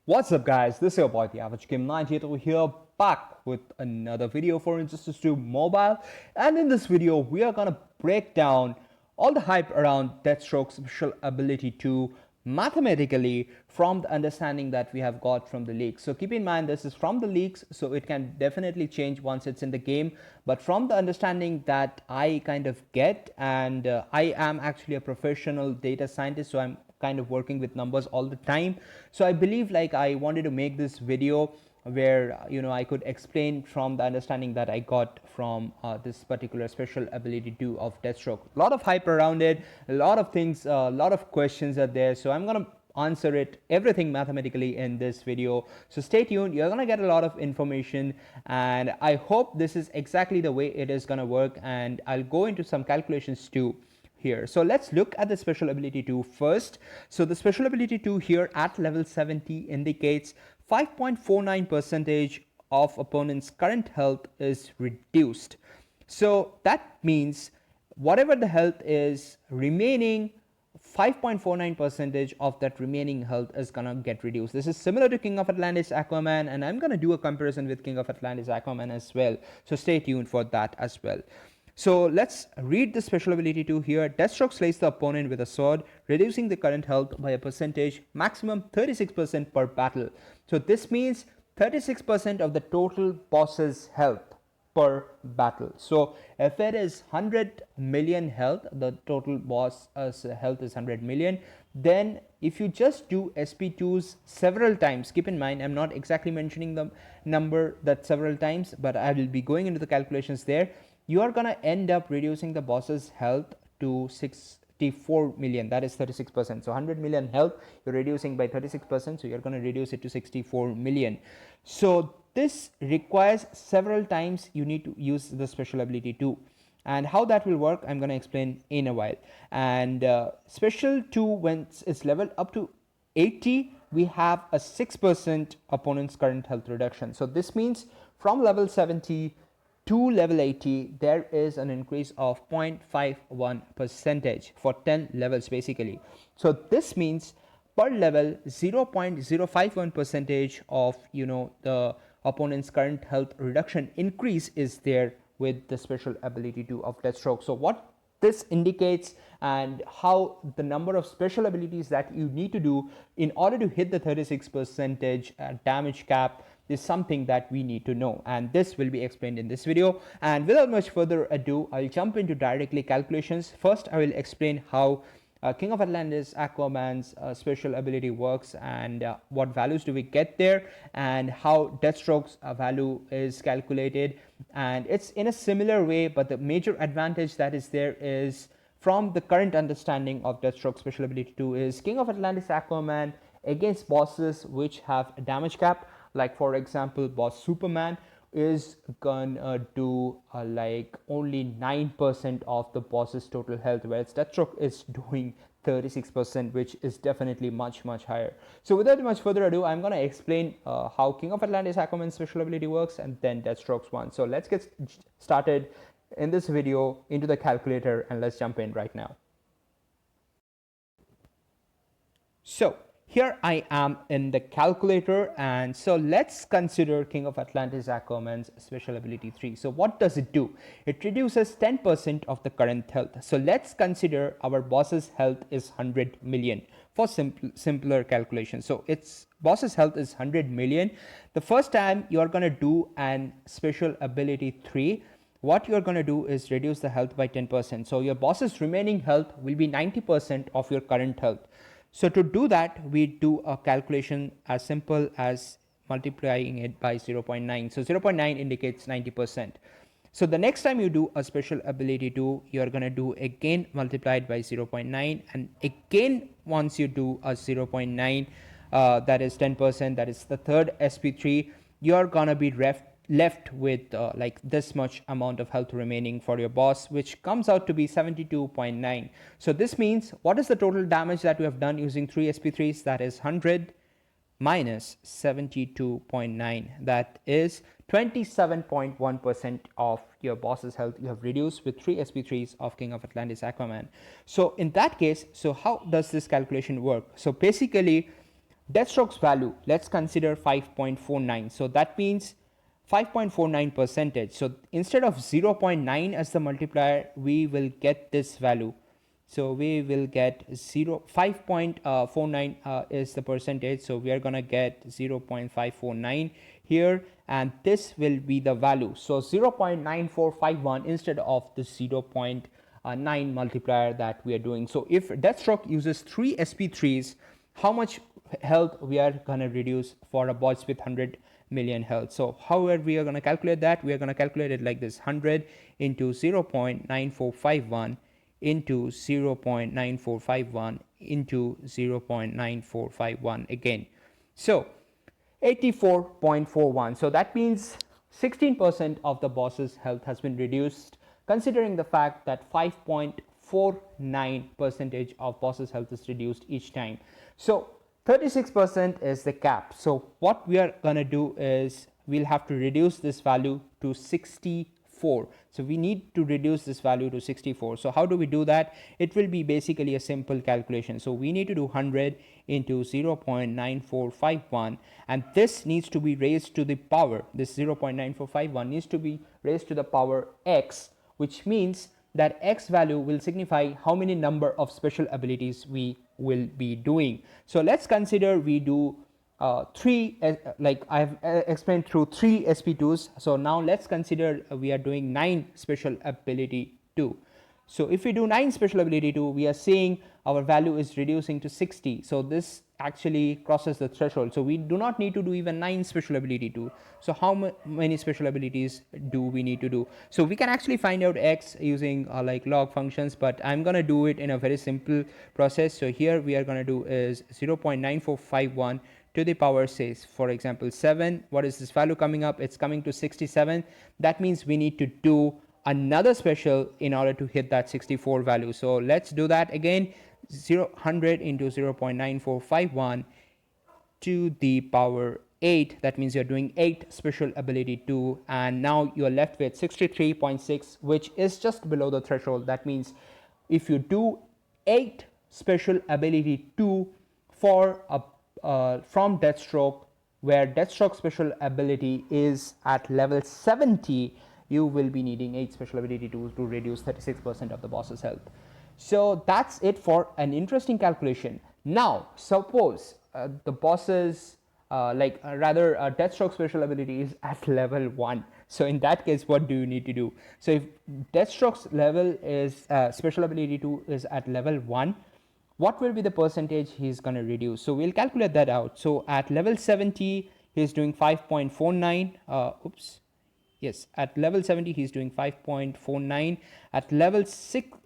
What's up guys, this is your boy the Average Game 98 over here, back with another video for Injustice 2 Mobile. And in this video we are gonna break down all the hype around Deathstroke's special ability 2 mathematically from the understanding that we have got from the leaks. So keep in mind this is from the leaks, so it can definitely change once it's in the game, but from the understanding that I kind of get, and I am actually a professional data scientist, so I'm kind of working with numbers all the time. So I believe like I wanted to make this video where I could explain from the understanding that I got from this particular special ability 2 of Deathstroke. A lot of hype around it, a lot of things, a lot of questions are there, so I'm gonna answer it everything mathematically in this video. So stay tuned, you're gonna get a lot of information, and I hope this is exactly the way it is gonna work, and I'll go into some calculations too here. So let's look at the special ability 2 first. So the special ability 2 here at level 70 indicates 5.49% of opponent's current health is reduced. So that means whatever the health is remaining, 5.49% of that remaining health is gonna get reduced. This is similar to King of Atlantis Aquaman, and I'm gonna do a comparison with King of Atlantis Aquaman as well. So stay tuned for that as well. So let's read the special ability 2 here. Deathstroke slays the opponent with a sword, reducing the current health by a percentage, maximum 36% per battle. So this means 36% of the total boss's health per battle. So if it is 100 million health, the total boss health is 100 million. Then if you just do SP2s several times, keep in mind I'm not exactly mentioning the number that several times, but I will be going into the calculations there. You are gonna end up reducing the boss's health to 64 million, that is 36%. So 100 million health you're reducing by 36%, so you're gonna reduce it to 64 million. So this requires several times you need to use the special ability 2, and how that will work I'm gonna explain in a while. And special 2, when it's leveled up to 80, we have a 6% opponent's current health reduction. So this means from level 70 to level 80 there is an increase of 0.51% for 10 levels basically. So this means per level 0.051% of the opponent's current health reduction increase is there with the special ability 2 of Deathstroke. So what this indicates and how the number of special abilities that you need to do in order to hit the 36% damage cap is something that we need to know, and this will be explained in this video. And without much further ado, I'll jump into directly calculations. First I will explain how King of Atlantis Aquaman's special ability works, and what values do we get there, and how Deathstroke's value is calculated. And it's in a similar way, but the major advantage that is there is from the current understanding of Deathstroke's special ability 2 is King of Atlantis Aquaman against bosses which have a damage cap, like for example boss Superman is gonna do like only 9% of the boss's total health, whereas Deathstroke is doing 36%, which is definitely much higher. So without much further ado, I'm gonna explain how King of Atlantis Aquaman's special ability works and then Deathstroke's one. So let's get started in this video into the calculator, and let's jump in right now. So here I am in the calculator, and so let's consider King of Atlantis Aquaman's special ability 3. So what does it do? It reduces 10% of the current health. So let's consider our boss's health is 100 million for simpler calculation. So its boss's health is 100 million. The first time you are going to do an special ability 3, what you're going to do is reduce the health by 10%. So your boss's remaining health will be 90% of your current health. So to do that, we do a calculation as simple as multiplying it by 0.9. So 0.9 indicates 90%. So the next time you do a special ability 2, you're going to do again multiplied by 0.9, and again once you do a 0.9, that is 10%, that is the third SP3, you're going to be left with like this much amount of health remaining for your boss, which comes out to be 72.9. So this means what is the total damage that we have done using 3 SP3s? That is 100 minus 72.9, that is 27.1% of your boss's health you have reduced with 3 SP3s of King of Atlantis Aquaman. So in that case, so how does this calculation work? So basically Deathstroke's value, let's consider 5.49. So that means 5.49 percentage. So instead of 0.9 as the multiplier, we will get this value. So we will get 5.49 is the percentage. So we are going to get 0.549 here, and this will be the value. So 0.9451 instead of the 0.9 multiplier that we are doing. So if Deathstroke uses 3 sp3s, how much health we are going to reduce for a bots with 100 million health? So however we are going to calculate that, we are going to calculate it like this: 100 into 0.9451 into 0.9451 into 0.9451 again. So 84.41. So that means 16% of the boss's health has been reduced, considering the fact that 5.49 percentage of boss's health is reduced each time. So 36% is the cap. So what we are going to do is we'll have to reduce this value to 64. So we need to reduce this value to 64. So how do we do that? It will be basically a simple calculation. So we need to do 100 into 0.9451, and this needs to be raised to the power, this 0.9451 needs to be raised to the power x, which means that x value will signify how many number of special abilities we will be doing. So let's consider we do 3, like I've explained, through 3 sp2s. So now let's consider we are doing 9 special ability 2. So if we do 9 special ability 2, we are seeing our value is reducing to 60. So this actually crosses the threshold. So we do not need to do even 9 special ability 2. So how many special abilities do we need to do? So we can actually find out x using like log functions, but I'm going to do it in a very simple process. So here we are going to do is 0.9451 to the power, says for example 7. What is this value coming up? It's coming to 67. That means we need to do another special in order to hit that 64 value. So let's do that again. 100 into 0.9451 to the power 8. That means you're doing 8 special ability 2, and now you're left with 63.6, which is just below the threshold. That means if you do 8 special ability 2 for a from Deathstroke, where Deathstroke special ability is at level 70, you will be needing 8 special ability to reduce 36% of the boss's health. So that's it for an interesting calculation. Now suppose the boss's Deathstroke special ability is at level 1. So in that case, what do you need to do? So if Deathstroke's level is special ability 2 is at level 1, what will be the percentage he's going to reduce? So we'll calculate that out. So at level 70, he's doing 5.49. At level 70, he's doing 5.49. At level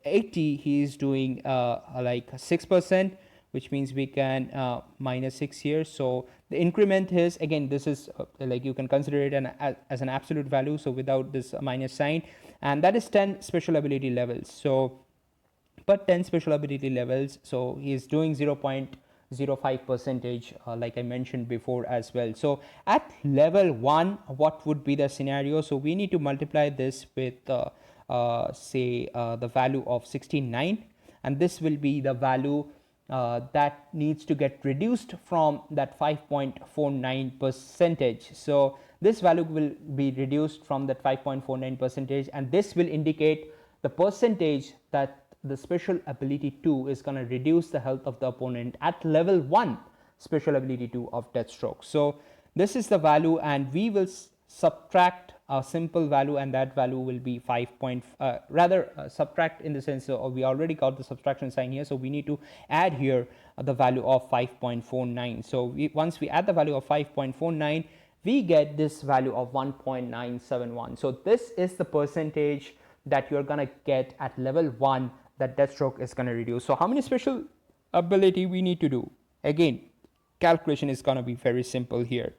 80, he's doing like 6%, which means we can minus 6 here. So the increment is, again, this is like you can consider it as an absolute value, so without this minus sign, and that is 10 special ability levels. So but 10 special ability levels, so he's doing 0.05 percentage, like I mentioned before as well. So at level 1, what would be the scenario? So we need to multiply this with say the value of 69, and this will be the value that needs to get reduced from that 5.49 percentage. So this value will be reduced from that 5.49 percentage, and this will indicate the percentage that the special ability 2 is going to reduce the health of the opponent at level 1 special ability 2 of Deathstroke. So this is the value, and we will subtract a simple value, and that value will be subtract in the sense of we already got the subtraction sign here, so we need to add here the value of 5.49. So once we add the value of 5.49, we get this value of 1.971. So this is the percentage that you're going to get at level 1 that Deathstroke is going to reduce. So how many special ability we need to do? Again, calculation is going to be very simple here.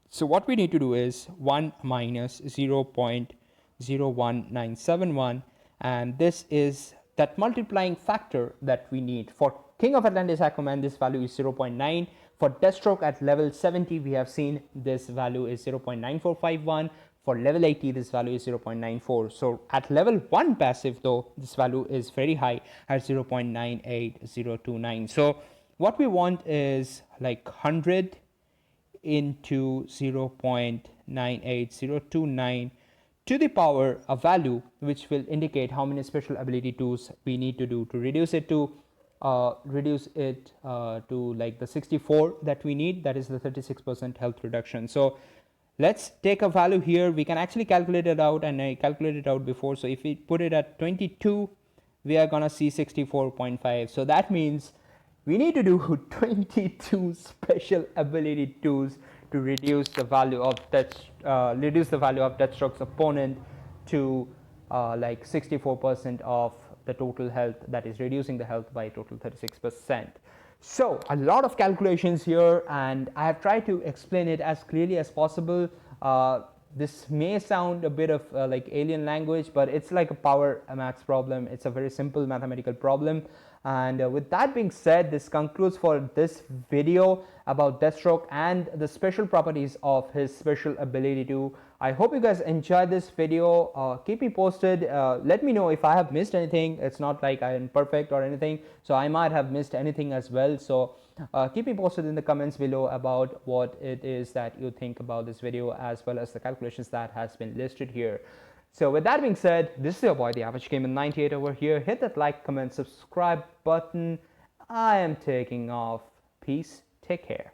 So what we need to do is 1 minus 0.01971, and this is that multiplying factor that we need. For King of Atlantis Aquaman, this value is 0.9. For Deathstroke at level 70, we have seen this value is 0.9451. For level 80, this value is 0.94. So at level 1 passive though, this value is very high at 0.98029. So what we want is like 100 into 0.98029 to the power a value which will indicate how many special ability tools we need to do to reduce it to like the 64 that we need, that is the 36% health reduction. So let's take a value here. We can actually calculate it out, and I calculated it out before. So if we put it at 22, we are gonna see 64.5. So that means we need to do 22 special ability tools to reduce the value of Deathstroke's opponent to like 64% of the total health, that is reducing the health by total 36%. So a lot of calculations here, and I have tried to explain it as clearly as possible. This may sound a bit of like alien language, but it's like a power maths problem. It's a very simple mathematical problem. And with that being said, this concludes for this video about Deathstroke and the special properties of his special ability 2. I hope you guys enjoyed this video. Keep me posted. Let me know if I have missed anything. It's not like I am perfect or anything, so I might have missed anything as well. So keep me posted in the comments below about what it is that you think about this video, as well as the calculations that has been listed here. So with that being said, this is your boy, the Average Gamer 98 over here. Hit that like, comment, subscribe button. I am taking off. Peace. Take care.